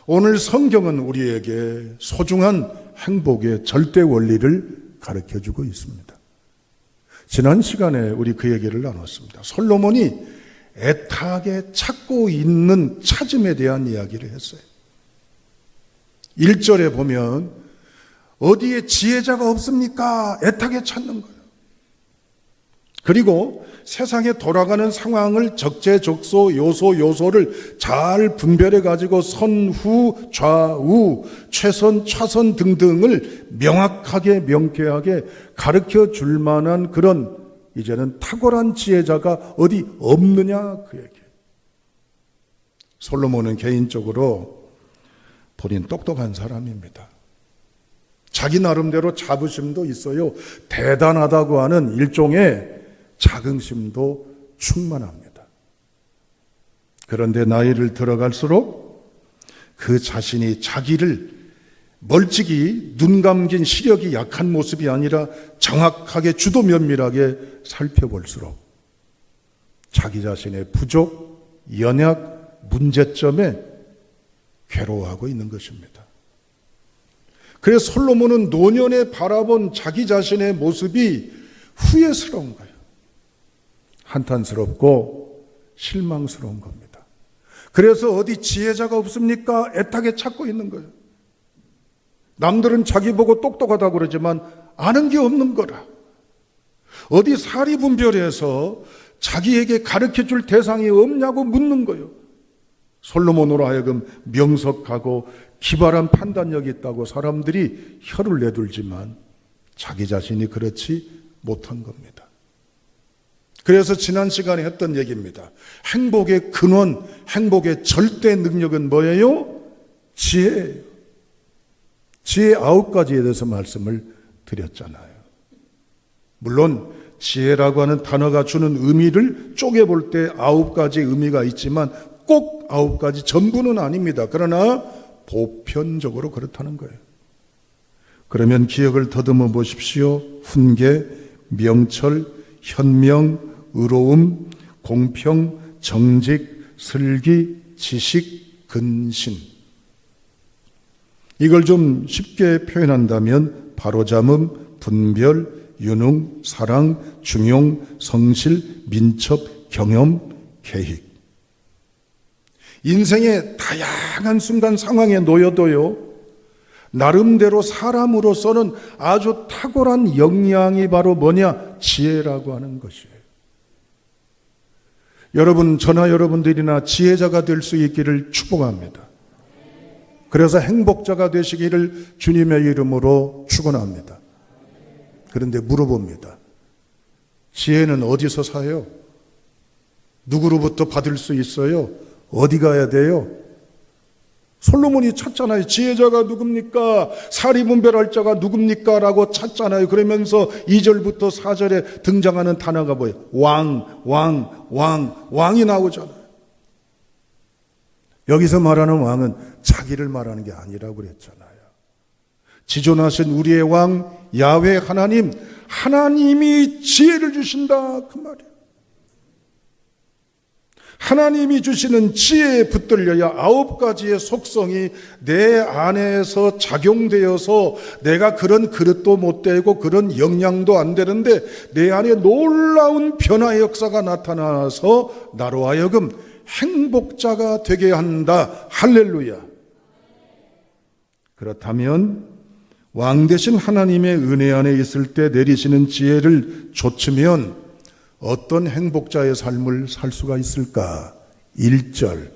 오늘 성경은 우리에게 소중한 행복의 절대 원리를 가르쳐주고 있습니다. 지난 시간에 우리 그 얘기를 나눴습니다. 솔로몬이 애타게 찾고 있는 찾음에 대한 이야기를 했어요. 1절에 보면 어디에 지혜자가 없습니까? 애타게 찾는 거예요. 그리고 세상에 돌아가는 상황을 적재적소, 요소를 잘 분별해 가지고 선후, 좌우, 최선, 차선 등등을 명확하게 명쾌하게 가르쳐 줄 만한 그런 이제는 탁월한 지혜자가 어디 없느냐 그 얘기예요. 솔로몬은 개인적으로 본인 똑똑한 사람입니다. 자기 나름대로 자부심도 있어요. 대단하다고 하는 일종의 자긍심도 충만합니다. 그런데 나이를 들어갈수록 그 자신이 자기를 멀찍이 눈 감긴 시력이 약한 모습이 아니라 정확하게 주도 면밀하게 살펴볼수록 자기 자신의 부족, 연약, 문제점에 괴로워하고 있는 것입니다. 그래서 솔로몬은 노년에 바라본 자기 자신의 모습이 후회스러운 거예요. 한탄스럽고 실망스러운 겁니다. 그래서 어디 지혜자가 없습니까? 애타게 찾고 있는 거예요. 남들은 자기 보고 똑똑하다고 그러지만 아는 게 없는 거라. 어디 사리분별해서 자기에게 가르쳐줄 대상이 없냐고 묻는 거예요. 솔로몬으로 하여금 명석하고 기발한 판단력이 있다고 사람들이 혀를 내둘지만 자기 자신이 그렇지 못한 겁니다. 그래서 지난 시간에 했던 얘기입니다. 행복의 근원, 행복의 절대 능력은 뭐예요? 지혜예요. 지혜 9가지에 대해서 말씀을 드렸잖아요. 물론 지혜라고 하는 단어가 주는 의미를 쪼개볼 때 9가지 의미가 있지만 꼭 9가지 전부는 아닙니다. 그러나 보편적으로 그렇다는 거예요. 그러면 기억을 더듬어 보십시오. 훈계, 명철, 현명, 의로움, 공평, 정직, 슬기, 지식, 근신. 이걸 좀 쉽게 표현한다면 바로잡음, 분별, 유능, 사랑, 중용, 성실, 민첩, 경험, 계획. 인생의 다양한 순간 상황에 놓여도요, 나름대로 사람으로서는 아주 탁월한 역량이 바로 뭐냐? 지혜라고 하는 것이에요. 여러분, 저나 여러분들이나 지혜자가 될 수 있기를 축복합니다. 그래서 행복자가 되시기를 주님의 이름으로 축원합니다. 그런데 물어봅니다. 지혜는 어디서 사요? 누구로부터 받을 수 있어요? 어디 가야 돼요? 솔로몬이 찾잖아요. 지혜자가 누굽니까? 사리분별할 자가 누굽니까? 라고 찾잖아요. 그러면서 2절부터 4절에 등장하는 단어가 뭐예요? 왕이 나오잖아요. 여기서 말하는 왕은 자기를 말하는 게 아니라고 그랬잖아요. 지존하신 우리의 왕 야훼 하나님, 하나님이 지혜를 주신다 그 말이에요. 하나님이 주시는 지혜에 붙들려야 9가지의 속성이 내 안에서 작용되어서 내가 그런 그릇도 못 되고 그런 역량도 안 되는데 내 안에 놀라운 변화의 역사가 나타나서 나로 하여금 행복자가 되게 한다. 할렐루야. 그렇다면 왕 되신 하나님의 은혜 안에 있을 때 내리시는 지혜를 좇으면 어떤 행복자의 삶을 살 수가 있을까? 1절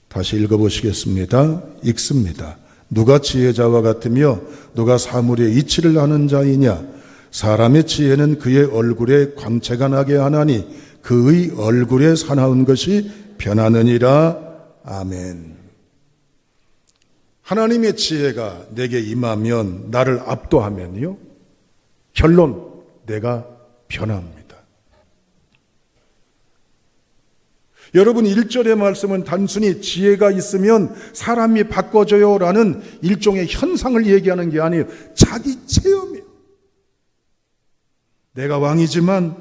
다시 읽어보시겠습니다. 읽습니다. 누가 지혜자와 같으며 누가 사물의 이치를 아는 자이냐? 사람의 지혜는 그의 얼굴에 광채가 나게 하나니 그의 얼굴에 사나운 것이 변하느니라. 아멘. 하나님의 지혜가 내게 임하면, 나를 압도하면요, 결론, 내가 변합니다. 여러분, 1절의 말씀은 단순히 지혜가 있으면 사람이 바꿔져요 라는 일종의 현상을 얘기하는 게 아니에요. 자기 체험이에요. 내가 왕이지만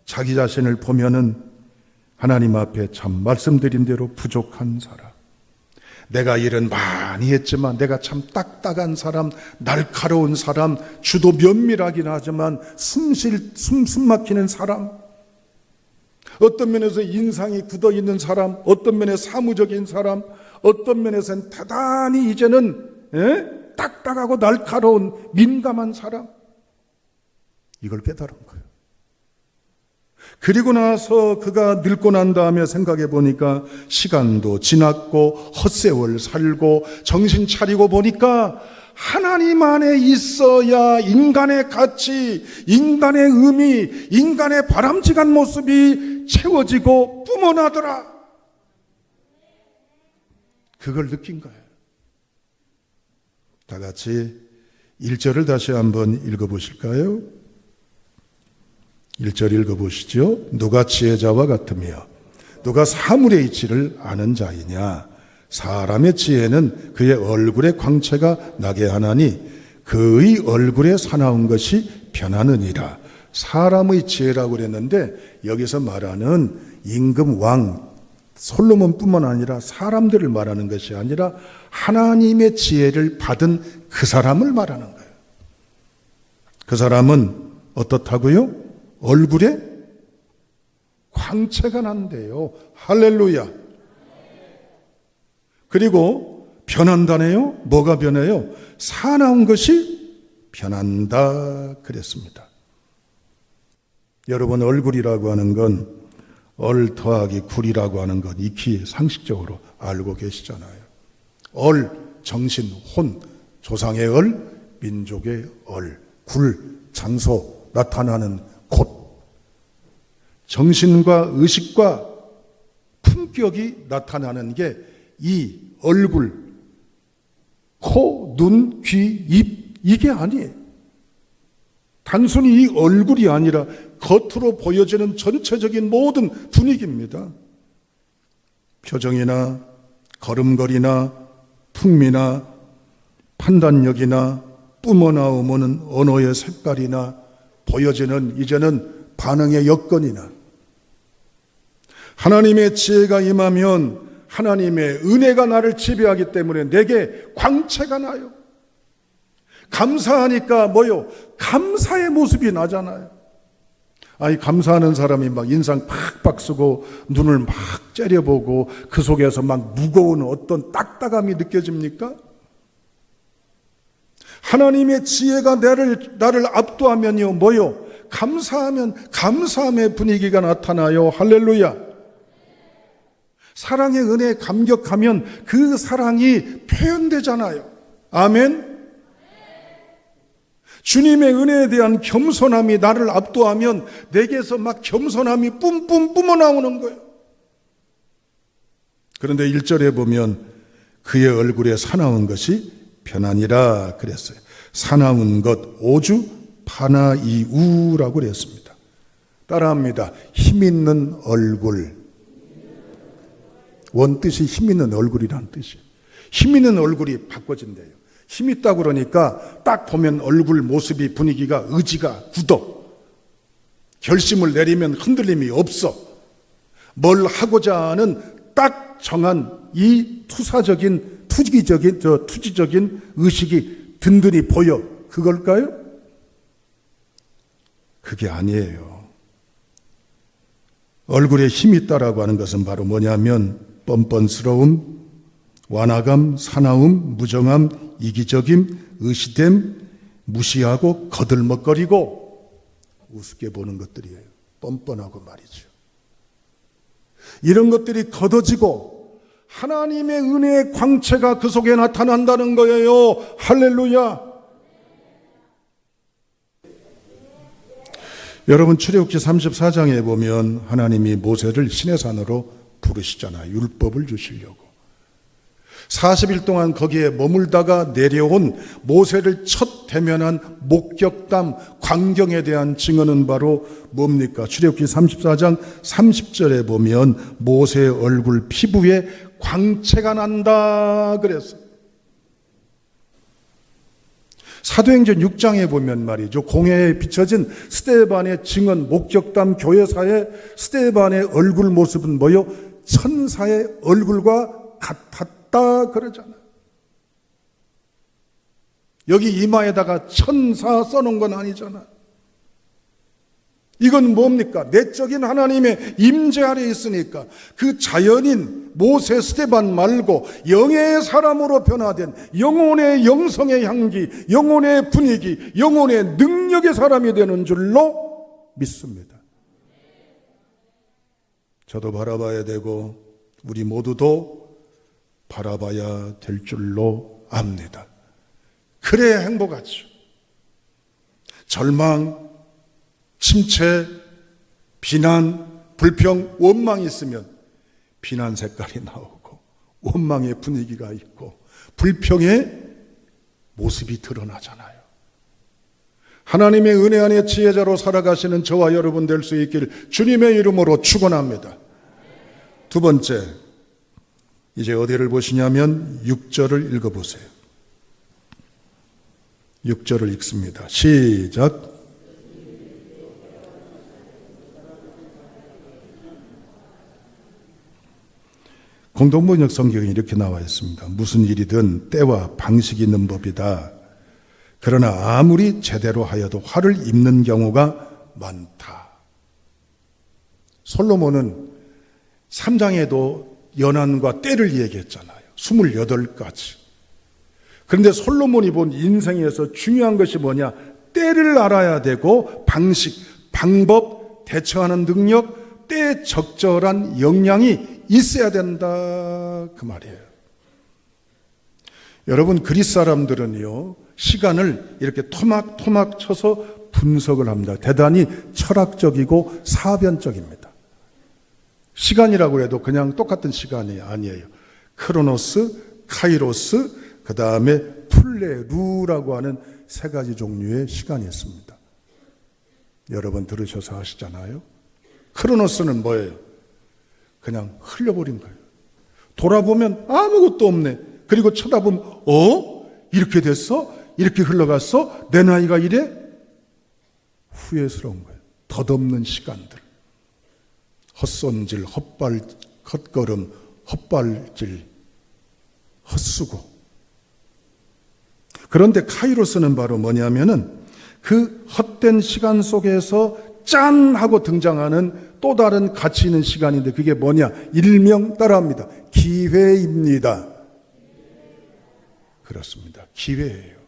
자기 자신을 보면은 하나님 앞에 참 말씀드린 대로 부족한 사람, 내가 일은 많이 했지만 내가 참 딱딱한 사람, 날카로운 사람, 주도 면밀하긴 하지만 숨 막히는 사람, 어떤 면에서 인상이 굳어있는 사람, 어떤 면에 사무적인 사람, 어떤 면에서는 대단히 이제는 딱딱하고 날카로운 민감한 사람, 이걸 깨달은 거예요. 그리고 나서 그가 늙고 난 다음에 생각해 보니까 시간도 지났고 헛세월 살고 정신 차리고 보니까 하나님 안에 있어야 인간의 가치, 인간의 의미, 인간의 바람직한 모습이 채워지고 뿜어나더라. 그걸 느낀 거예요. 다 같이 1절을 다시 한번 읽어보실까요? 1절 읽어보시죠. 누가 지혜자와 같으며 누가 사물의 이치를 아는 자이냐. 사람의 지혜는 그의 얼굴에 광채가 나게 하나니 그의 얼굴에 사나운 것이 변하느니라. 사람의 지혜라고 그랬는데 여기서 말하는 임금 왕 솔로몬뿐만 아니라 사람들을 말하는 것이 아니라 하나님의 지혜를 받은 그 사람을 말하는 거예요. 그 사람은 어떻다고요? 얼굴에 광채가 난대요. 할렐루야. 그리고 변한다네요. 뭐가 변해요? 사나운 것이 변한다 그랬습니다. 여러분, 얼굴이라고 하는 건 얼 더하기 굴이라고 하는 건 익히 상식적으로 알고 계시잖아요. 얼, 정신, 혼, 조상의 얼, 민족의 얼, 굴, 장소, 나타나는 곳. 정신과 의식과 품격이 나타나는 게 이 얼굴, 코, 눈, 귀, 입, 이게 아니에요. 단순히 이 얼굴이 아니라 겉으로 보여지는 전체적인 모든 분위기입니다. 표정이나 걸음걸이나 풍미나 판단력이나 뿜어나오는 언어의 색깔이나 보여지는 이제는 반응의 여건이나 하나님의 지혜가 임하면 하나님의 은혜가 나를 지배하기 때문에 내게 광채가 나요. 감사하니까 뭐요? 감사의 모습이 나잖아요. 아니, 감사하는 사람이 막 인상 팍팍 쓰고 눈을 막 째려보고 그 속에서 막 무거운 어떤 딱딱함이 느껴집니까? 하나님의 지혜가 나를 압도하면요, 뭐요? 감사하면 감사함의 분위기가 나타나요. 할렐루야. 사랑의 은혜에 감격하면 그 사랑이 표현되잖아요. 아멘. 주님의 은혜에 대한 겸손함이 나를 압도하면 내게서 막 겸손함이 뿜뿜 뿜어나오는 거예요. 그런데 1절에 보면 그의 얼굴에 사나운 것이 변하니라 그랬어요. 사나운 것, 오주 파나이우라고 그랬습니다. 따라합니다. 힘 있는 얼굴. 원뜻이 힘 있는 얼굴이라는 뜻이에요. 힘 있는 얼굴이 바꿔진대요. 힘 있다고 그러니까 딱 보면 얼굴 모습이 분위기가 의지가 굳어. 결심을 내리면 흔들림이 없어. 뭘 하고자 하는 딱 정한 이 투지적인 의식이 든든히 보여. 그걸까요? 그게 아니에요. 얼굴에 힘이 있다라고 하는 것은 바로 뭐냐면 뻔뻔스러움, 완화감, 사나움, 무정함, 이기적임, 의시됨, 무시하고 거들먹거리고 우습게 보는 것들이에요. 뻔뻔하고 말이죠. 이런 것들이 걷어지고 하나님의 은혜의 광채가 그 속에 나타난다는 거예요. 할렐루야. 여러분, 출애굽기 34장에 보면 하나님이 모세를 시내산으로 부르시잖아요. 율법을 주시려고. 40일 동안 거기에 머물다가 내려온 모세를 첫 대면한 목격담, 광경에 대한 증언은 바로 뭡니까? 출애굽기 34장 30절에 보면 모세의 얼굴 피부에 광채가 난다 그랬어요. 사도행전 6장에 보면 말이죠. 공회에 비춰진 스데반의 증언, 목격담, 교회사의 스데반의 얼굴 모습은 뭐요? 천사의 얼굴과 왔다 그러잖아. 여기 이마에다가 천사 써놓은 건 아니잖아. 이건 뭡니까? 내적인 하나님의 임재 아래 있으니까 그 자연인 모세 스데반 말고 영의 사람으로 변화된 영혼의 영성의 향기, 영혼의 분위기, 영혼의 능력의 사람이 되는 줄로 믿습니다. 저도 바라봐야 되고 우리 모두도 바라봐야 될 줄로 압니다. 그래야 행복하죠. 절망, 침체, 비난, 불평, 원망이 있으면 비난 색깔이 나오고 원망의 분위기가 있고 불평의 모습이 드러나잖아요. 하나님의 은혜 안에 지혜자로 살아가시는 저와 여러분 될 수 있길 주님의 이름으로 축원합니다. 두 번째, 이제 어디를 보시냐면 6절을 읽어보세요. 6절을 읽습니다. 시작. 공동번역 성경에 이렇게 나와 있습니다. 무슨 일이든 때와 방식이 있는 법이다. 그러나 아무리 제대로 하여도 화를 입는 경우가 많다. 솔로몬은 3장에도 연한과 때를 얘기했잖아요. 28가지. 그런데 솔로몬이 본 인생에서 중요한 것이 뭐냐? 때를 알아야 되고 방식, 방법, 대처하는 능력, 때에 적절한 역량이 있어야 된다 그 말이에요. 여러분 그리스 사람들은요 시간을 이렇게 토막토막 쳐서 분석을 합니다. 대단히 철학적이고 사변적입니다. 시간이라고 해도 그냥 똑같은 시간이 아니에요. 크로노스, 카이로스, 그 다음에 플레루라고 하는 세 가지 종류의 시간이 있습니다. 여러분 들으셔서 아시잖아요. 크로노스는 뭐예요? 그냥 흘려버린 거예요. 돌아보면 아무것도 없네. 그리고 쳐다보면 이렇게 됐어? 이렇게 흘러갔어? 내 나이가 이래? 후회스러운 거예요. 덧없는 시간들. 헛손질, 헛걸음, 헛발질, 헛수고. 그런데 카이로스는 바로 뭐냐면은 그 헛된 시간 속에서 짠 하고 등장하는 또 다른 가치 있는 시간인데 그게 뭐냐? 일명 따라합니다. 기회입니다. 그렇습니다. 기회예요.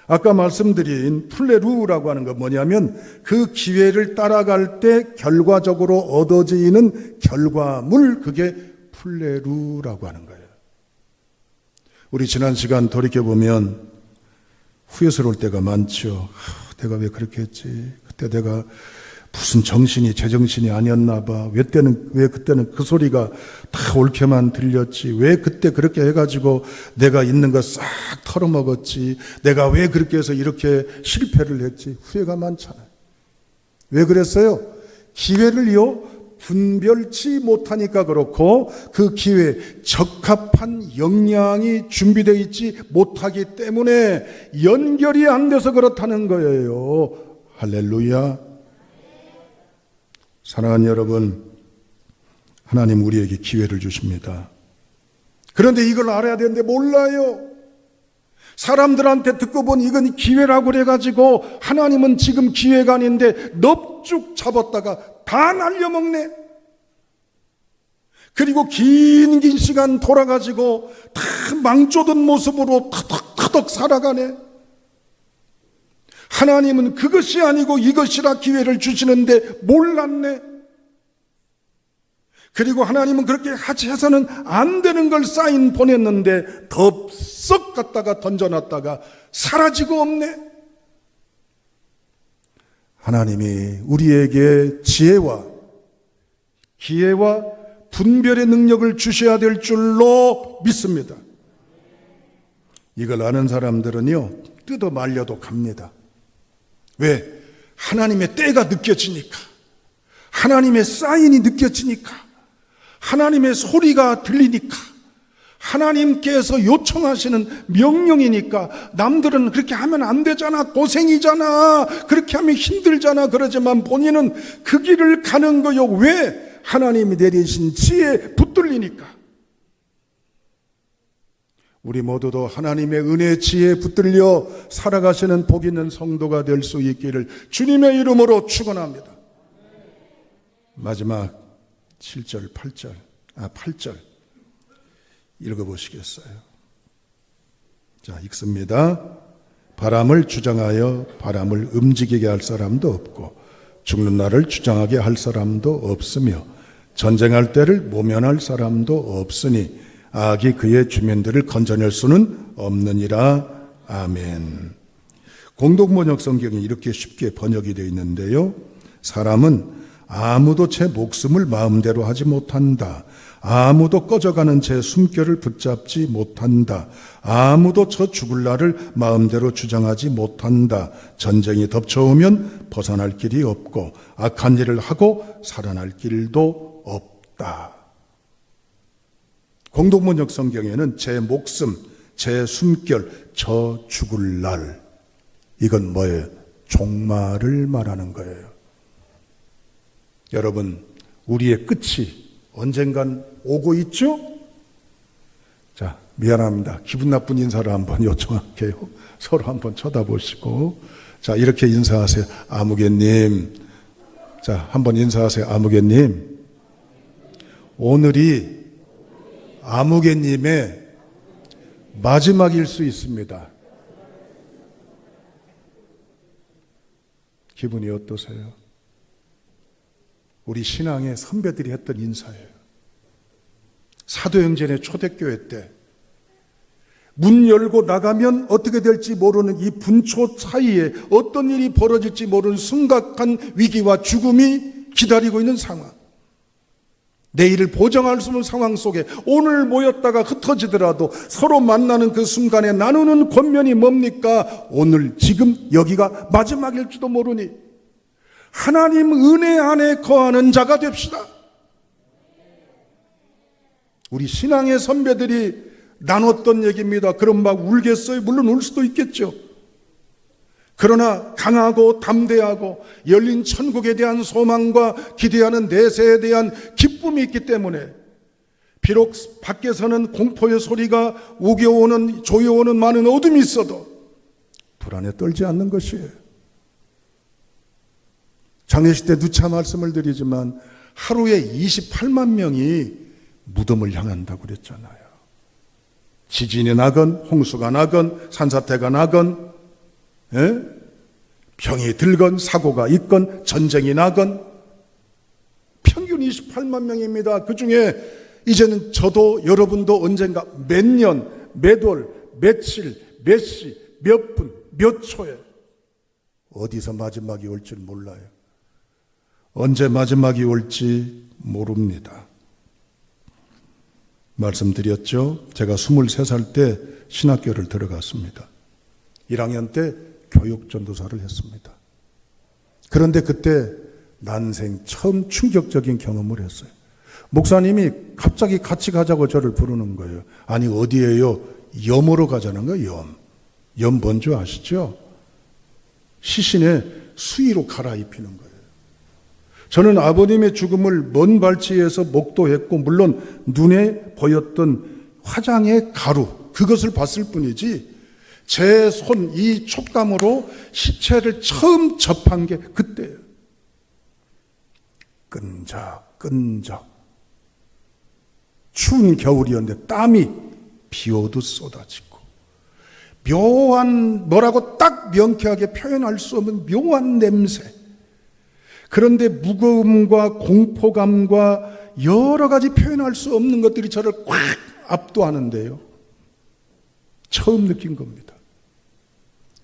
아까 말씀드린 플레루라고 하는 건 뭐냐면 그 기회를 따라갈 때 결과적으로 얻어지는 결과물, 그게 플레루라고 하는 거예요. 우리 지난 시간 돌이켜보면 후회스러울 때가 많죠. 내가 왜 그렇게 했지? 그때 내가 무슨 제정신이 아니었나 봐. 왜 그때는 그 소리가 다 옳게만 들렸지? 왜 그때 그렇게 해가지고 내가 있는 거 싹 털어먹었지? 내가 왜 그렇게 해서 이렇게 실패를 했지? 후회가 많잖아요. 왜 그랬어요? 기회를요, 분별치 못하니까 그렇고 그 기회에 적합한 역량이 준비되어 있지 못하기 때문에 연결이 안 돼서 그렇다는 거예요. 할렐루야. 사랑하는 여러분, 하나님 우리에게 기회를 주십니다. 그런데 이걸 알아야 되는데 몰라요. 사람들한테 듣고 보니 이건 기회라고 그래가지고 하나님은 지금 기회가 아닌데 넙죽 잡았다가 다 날려먹네. 그리고 긴 시간 돌아가지고 다 망조든 모습으로 터덕터덕 살아가네. 하나님은 그것이 아니고 이것이라 기회를 주시는데 몰랐네. 그리고 하나님은 그렇게 해서는 안 되는 걸 사인 보냈는데 덥석 갖다가 던져놨다가 사라지고 없네. 하나님이 우리에게 지혜와 기회와 분별의 능력을 주셔야 될 줄로 믿습니다. 이걸 아는 사람들은요, 뜯어 말려도 갑니다. 왜? 하나님의 때가 느껴지니까, 하나님의 사인이 느껴지니까, 하나님의 소리가 들리니까, 하나님께서 요청하시는 명령이니까. 남들은 그렇게 하면 안 되잖아, 고생이잖아, 그렇게 하면 힘들잖아 그러지만 본인은 그 길을 가는 거요. 왜? 하나님이 내리신 지혜에 붙들리니까. 우리 모두도 하나님의 은혜 지혜에 붙들려 살아가시는 복 있는 성도가 될 수 있기를 주님의 이름으로 축원합니다. 마지막 7절, 8절 읽어보시겠어요? 자, 읽습니다. 바람을 주장하여 바람을 움직이게 할 사람도 없고 죽는 날을 주장하게 할 사람도 없으며 전쟁할 때를 모면할 사람도 없으니 악이 그의 주민들을 건져낼 수는 없느니라. 아멘. 공동번역 성경이 이렇게 쉽게 번역이 되어 있는데요. 사람은 아무도 제 목숨을 마음대로 하지 못한다. 아무도 꺼져가는 제 숨결을 붙잡지 못한다. 아무도 저 죽을 날을 마음대로 주장하지 못한다. 전쟁이 덮쳐오면 벗어날 길이 없고 악한 일을 하고 살아날 길도 없다. 공동번역 성경에는 제 목숨, 제 숨결, 저 죽을 날, 이건 뭐예요? 종말을 말하는 거예요. 여러분, 우리의 끝이 언젠간 오고 있죠? 자, 미안합니다. 기분 나쁜 인사를 한번 요청할게요. 서로 한번 쳐다보시고. 자, 이렇게 인사하세요. 아무개님. 자, 한번 인사하세요. 아무개님. 오늘이 아무개님의 마지막일 수 있습니다. 기분이 어떠세요? 우리 신앙의 선배들이 했던 인사예요. 사도행전의 초대교회 때 문 열고 나가면 어떻게 될지 모르는 이 분초 사이에 어떤 일이 벌어질지 모르는 심각한 위기와 죽음이 기다리고 있는 상황, 내일을 보장할 수 없는 상황 속에 오늘 모였다가 흩어지더라도 서로 만나는 그 순간에 나누는 권면이 뭡니까? 오늘 지금 여기가 마지막일지도 모르니 하나님 은혜 안에 거하는 자가 됩시다. 우리 신앙의 선배들이 나눴던 얘기입니다. 그럼 막 울겠어요? 물론 울 수도 있겠죠. 그러나 강하고 담대하고 열린 천국에 대한 소망과 기대하는 내세에 대한 기쁨이 있기 때문에 비록 밖에서는 공포의 소리가 우겨오는 조여오는 많은 어둠이 있어도 불안에 떨지 않는 것이에요. 장례식 때 누차 말씀을 드리지만 하루에 28만 명이 무덤을 향한다고 그랬잖아요. 지진이 나건 홍수가 나건 산사태가 나건 병이 들건 사고가 있건 전쟁이 나건 평균 28만 명입니다. 그중에 이제는 저도 여러분도 언젠가 몇 년, 몇 월, 며칠, 몇 시, 몇 분, 몇 초에 어디서 마지막이 올 줄 몰라요. 언제 마지막이 올지 모릅니다. 말씀드렸죠. 제가 23살 때 신학교를 들어갔습니다. 1학년 때 교육전도사를 했습니다. 그런데 그때 난생 처음 충격적인 경험을 했어요. 목사님이 갑자기 같이 가자고 저를 부르는 거예요. 아니 어디에요? 염으로 가자는 거예요. 염. 염 뭔지 아시죠? 시신의 수의로 갈아입히는 거예요. 저는 아버님의 죽음을 먼 발치에서 목도했고 물론 눈에 보였던 화장의 가루 그것을 봤을 뿐이지 제 손 이 촉감으로 시체를 처음 접한 게 그때예요. 끈적끈적 추운 겨울이었는데 땀이 비 오듯 쏟아지고 묘한 뭐라고 딱 명쾌하게 표현할 수 없는 묘한 냄새. 그런데 무거움과 공포감과 여러 가지 표현할 수 없는 것들이 저를 꽉 압도하는데요. 처음 느낀 겁니다.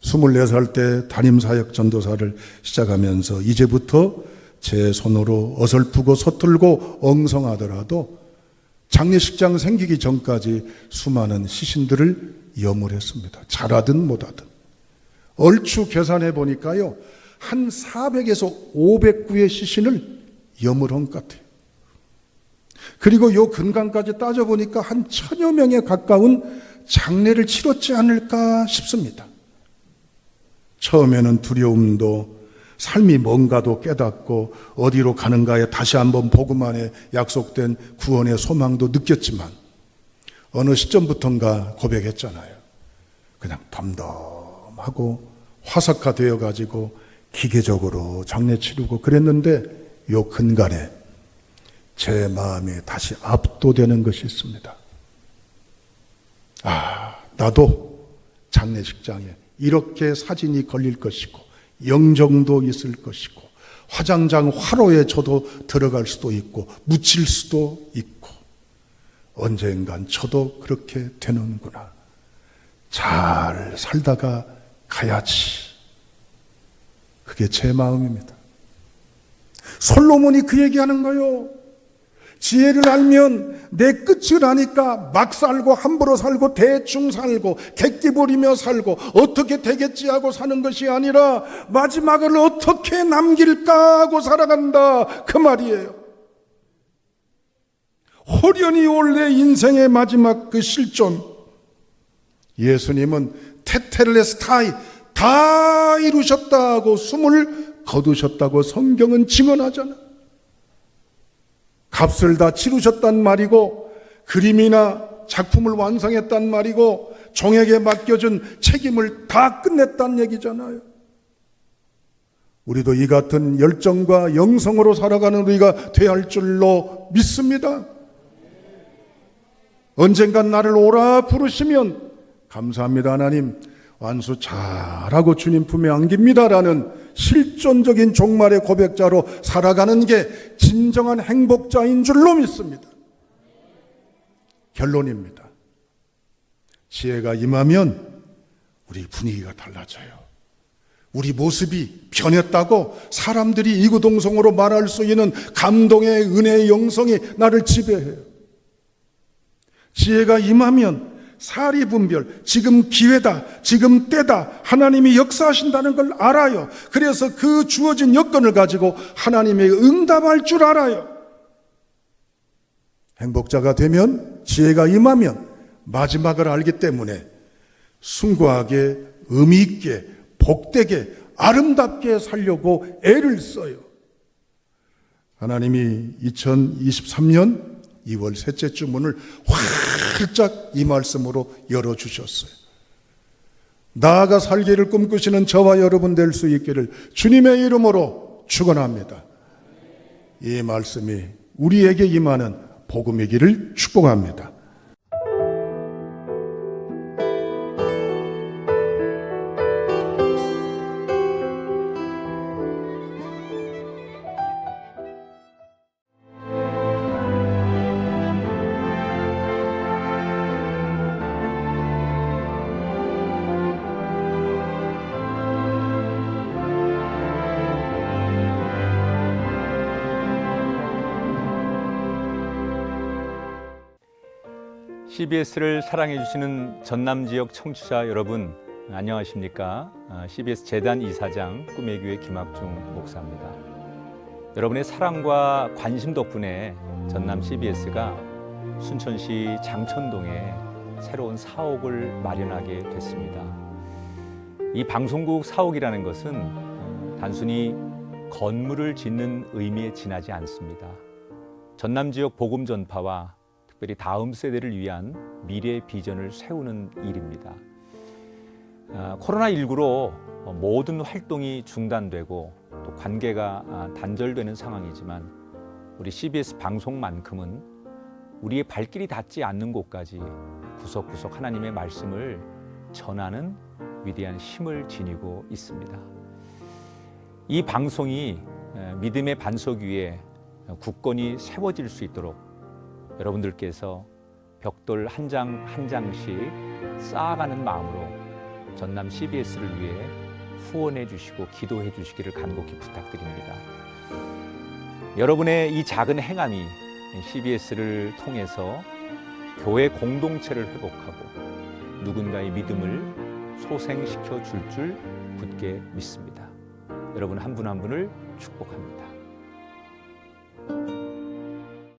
24살 때 담임사역 전도사를 시작하면서 이제부터 제 손으로 어설프고 서툴고 엉성하더라도 장례식장 생기기 전까지 수많은 시신들을 염을 했습니다. 잘하든 못하든. 얼추 계산해 보니까요. 한 400에서 500구의 시신을 염을 한 것 같아요. 그리고 요 근간까지 따져보니까 한 1000여 명에 가까운 장례를 치렀지 않을까 싶습니다. 처음에는 두려움도 삶이 뭔가도 깨닫고 어디로 가는가에 다시 한번 복음 안에 약속된 구원의 소망도 느꼈지만 어느 시점부터인가 고백했잖아요. 그냥 덤덤하고 화석화되어 가지고 기계적으로 장례 치르고 그랬는데 요 근간에 제 마음이 다시 압도되는 것이 있습니다. 나도 장례식장에 이렇게 사진이 걸릴 것이고 영정도 있을 것이고 화장장 화로에 저도 들어갈 수도 있고 묻힐 수도 있고 언젠간 저도 그렇게 되는구나. 잘 살다가 가야지. 그게 제 마음입니다. 솔로몬이 그 얘기하는 거요. 지혜를 알면 내 끝을 아니까 막 살고 함부로 살고 대충 살고 객기 부리며 살고 어떻게 되겠지 하고 사는 것이 아니라 마지막을 어떻게 남길까 하고 살아간다 그 말이에요. 호련히 올 내 인생의 마지막 그 실존. 예수님은 테텔레스타이 다 이루셨다고 숨을 거두셨다고 성경은 증언하잖아. 값을 다 치르셨단 말이고 그림이나 작품을 완성했단 말이고 종에게 맡겨준 책임을 다 끝냈단 얘기잖아요. 우리도 이 같은 열정과 영성으로 살아가는 우리가 되어야 할 줄로 믿습니다. 언젠간 나를 오라 부르시면 감사합니다 하나님, 완수 잘하고 주님 품에 안깁니다라는 실존적인 종말의 고백자로 살아가는 게 진정한 행복자인 줄로 믿습니다. 결론입니다. 지혜가 임하면 우리 분위기가 달라져요. 우리 모습이 변했다고 사람들이 이구동성으로 말할 수 있는 감동의 은혜의 영성이 나를 지배해요. 지혜가 임하면 사리분별, 지금 기회다, 지금 때다, 하나님이 역사하신다는 걸 알아요. 그래서 그 주어진 여건을 가지고 하나님의 응답할 줄 알아요. 행복자가 되면, 지혜가 임하면 마지막을 알기 때문에 숭고하게, 의미있게, 복되게, 아름답게 살려고 애를 써요. 하나님이 2023년 2월 셋째 주 문을 활짝 이 말씀으로 열어주셨어요. 나아가 살기를 꿈꾸시는 저와 여러분 될 수 있기를 주님의 이름으로 축원합니다. 이 말씀이 우리에게 임하는 복음이기를 축복합니다. CBS를 사랑해 주시는 전남 지역 청취자 여러분, 안녕하십니까? CBS 재단 이사장 꿈의 교회 김학중 목사입니다. 여러분의 사랑과 관심 덕분에 전남 CBS가 순천시 장천동에 새로운 사옥을 마련하게 됐습니다. 이 방송국 사옥이라는 것은 단순히 건물을 짓는 의미에 지나지 않습니다. 전남 지역 복음 전파와 특별히 다음 세대를 위한 미래 비전을 세우는 일입니다. 코로나19로 모든 활동이 중단되고 또 관계가 단절되는 상황이지만 우리 CBS 방송만큼은 우리의 발길이 닿지 않는 곳까지 구석구석 하나님의 말씀을 전하는 위대한 힘을 지니고 있습니다. 이 방송이 믿음의 반석 위에 굳건히 세워질 수 있도록 여러분들께서 벽돌 한 장 한 장씩 쌓아가는 마음으로 전남 CBS를 위해 후원해 주시고 기도해 주시기를 간곡히 부탁드립니다. 여러분의 이 작은 행함이 CBS를 통해서 교회 공동체를 회복하고 누군가의 믿음을 소생시켜 줄 굳게 믿습니다. 여러분 한 분 한 분을 축복합니다.